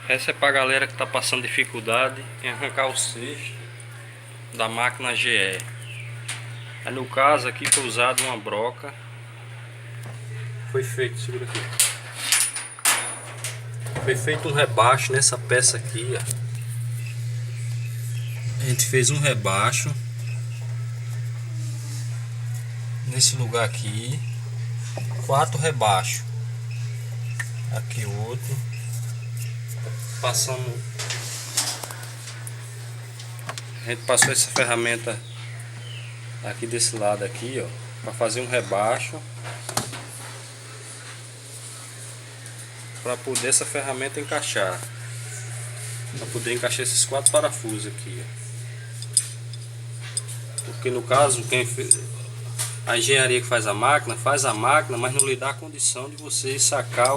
Essa é pra galera que tá passando dificuldade em arrancar o cesto da máquina GE. Aí no caso aqui foi usado uma broca. Foi feito, segura aqui. Foi feito um rebaixo nessa peça aqui, ó. A gente fez um rebaixo nesse lugar aqui. 4 rebaixos. Aqui outro. Passamos. A gente passou essa ferramenta aqui desse lado aqui, ó, para fazer um rebaixo, para poder essa ferramenta encaixar, para poder encaixar esses 4 parafusos aqui, ó. Porque no caso a engenharia que faz a máquina, mas não lhe dá a condição de você sacar